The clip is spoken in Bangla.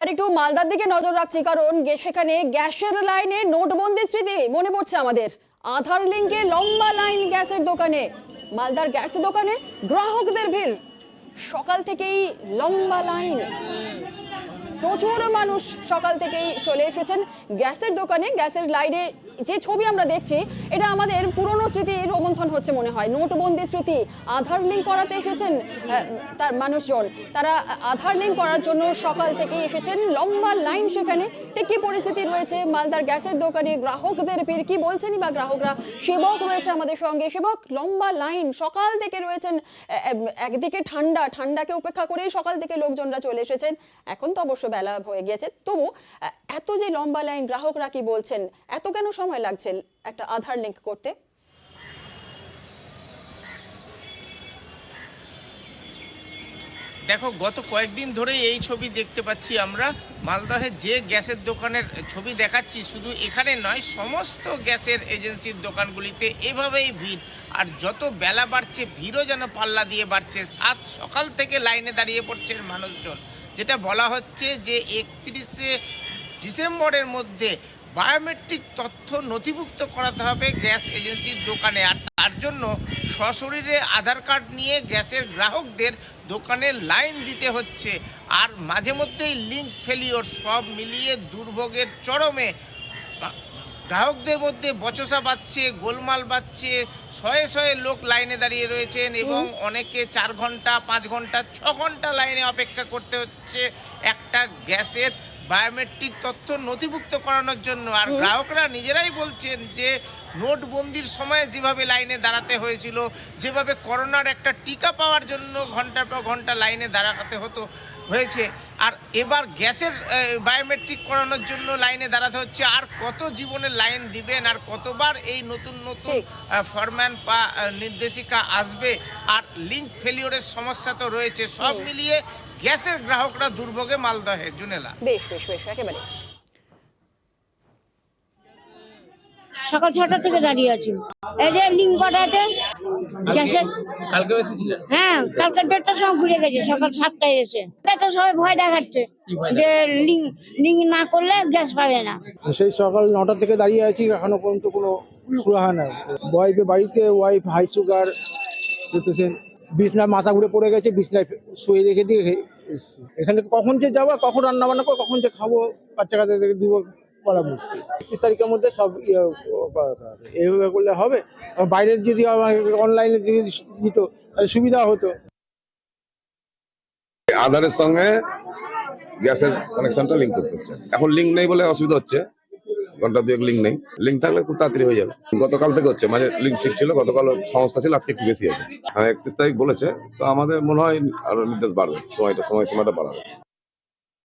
আর একটু মালদার দিকে নজর রাখছি, কারণ সেখানে গ্যাসের লাইনে নোটবন্দি স্মৃতি মনে পড়ছে আমাদের। আধার লিঙ্কে লম্বা লাইন গ্যাসের দোকানে, মালদার গ্যাসের দোকানে গ্রাহকদের ভিড়, সকাল থেকেই লম্বা লাইন, প্রচুর মানুষ সকাল থেকেই চলে এসেছেন গ্যাসের দোকানে। গ্যাসের লাইনে যে ছবি আমরা দেখছি, এটা আমাদের পুরনো স্মৃতি রোমন্থন হচ্ছে মনে হয়। নোটবন্দি স্মৃতি, আধার লিঙ্ক করাতে এসেছেন তার মানুষজন, তারা আধার লিঙ্ক করার জন্য সকাল থেকেই এসেছেন। লম্বা লাইন, সেখানে ঠিক কি পরিস্থিতি রয়েছে মালদার গ্যাসের দোকানে, গ্রাহকদের ভিড় কি বলছেনই বা গ্রাহকরা। সেবক রয়েছে আমাদের সঙ্গে। সেবক, লম্বা লাইন সকাল থেকে রয়েছেন, একদিকে ঠান্ডাকে উপেক্ষা করেই সকাল থেকে লোকজনরা চলে এসেছেন। এখন তো অবশ্য বেলা হয়ে গিয়েছে, তবু এত যে লম্বা লাইন, গ্রাহকরা কি বলছেন, এত কেন সময় লাগছে একটা আধার লিঙ্ক করতে? দেখো, গত কয়েকদিন ধরে এই ছবি দেখতে পাচ্ছি আমরা। মালদহের যে গ্যাসের দোকানের ছবি দেখাচ্ছি, শুধু এখানে নয়, সমস্ত গ্যাসের এজেন্সির দোকানগুলিতে এভাবেই ভিড়। আর যত বেলা বাড়ছে, ভিড়ও যেন পাল্লা দিয়ে বাড়ছে। সকাল থেকে লাইনে দাঁড়িয়ে পড়ছেন মানুষজন। যেটা বলা হচ্ছে যে 31শে ডিসেম্বরের মধ্যে বায়োমেট্রিক তথ্য নথিভুক্ত করাতে হবে গ্যাস এজেন্সির দোকানে। আর তার জন্য সশরীরে আধার কার্ড নিয়ে গ্যাসের গ্রাহকদের দোকানে লাইন দিতে হচ্ছে। আর মাঝে মধ্যেই লিঙ্ক ফেলিওর, সব মিলিয়ে দুর্ভোগের চরমে। গ্রাহকদের মধ্যে বচসা বাজছে, গোলমাল বাজছে। শয়ে শয়ে লোক লাইনে দাঁড়িয়ে রয়েছেন এবং অনেকে 4 ঘন্টা, 5 ঘন্টা, 6 ঘন্টা লাইনে অপেক্ষা করতে হচ্ছে একটা গ্যাসের বায়োমেট্রিক তথ্য নথিভুক্ত করানোর জন্য। আর গ্রাহকরা নিজেরাই বলছেন যে নোটবন্দির সময় যেভাবে লাইনে দাঁড়াতে হয়েছিল, যেভাবে করোনার একটা টিকা পাওয়ার জন্য ঘন্টার পর ঘন্টা লাইনে দাঁড়াতে হয়েছে, আর এবার গ্যাসের বায়োমেট্রিক করানোর জন্য লাইনে দাঁড়াতে হচ্ছে। আর কত জীবনের লাইন দিবেন, আর কতবার এই নতুন ফরম্যান বা নির্দেশিকা আসবে। আর লিঙ্ক ফেলিওরের সমস্যা তো রয়েছে। সব মিলিয়ে গ্যাসের গ্রাহকরা দুর্ভোগে মালদহে। জুনেলা, বেশ বেশ বেশ, একেবারে সকাল 6টা থেকে দাঁড়িয়ে আছি। এই যে লিঙ্ক করা আছে গ্যাসের। কালকে এসেছিলেন? হ্যাঁ, কালকে 1:30টার সময় ঘুরে গেছে, সকাল 7টায় এসে। তো সবাই ভয় দেখাচ্ছে যে লিঙ্ক না করলে গ্যাস পাবে না। সেই সকাল 9টা থেকে দাঁড়িয়ে আছি, এখনো পর্যন্ত কোনো শুরু হয় না। ওয়াইফের বাড়িতে, ওয়াইফ হাই সুগার পেশেন্ট, বিছনায় মাথা ঘুরে পড়ে গেছে, বিছনায় শুয়ে রেখে দিয়ে এসেছি। এখানে কখন যে যাবো, কখন রান্না বান্না করবো, কখন যে খাবো, বাচ্চা কাচ্চাদেরকে দিব, বলা মুশকিল। 31 তারিখের মধ্যে সব এইভাবে করলে হবে। বাইরের যদি অনলাইনে যদি দিত তাহলে সুবিধা হতো। আধারের সঙ্গে গ্যাসের কানেকশনটা লিঙ্ক করতে হচ্ছে। এখন লিঙ্ক নেই বলে অসুবিধা হচ্ছে, ঘন্টা 2 লিঙ্ক নেই। লিঙ্ক থাকলে খুব তাড়াতাড়ি হয়ে যাবে। গতকাল থেকে হচ্ছে, মাঝে লিঙ্ক ঠিক ছিল, গতকাল সমস্যা ছিল, আজকে একটু বেশি আছে। হ্যাঁ, 31 তারিখ বলেছে, তো আমাদের মনে হয় আরো নির্দেশ বাড়বে, সময়সীমাটা বাড়াবে।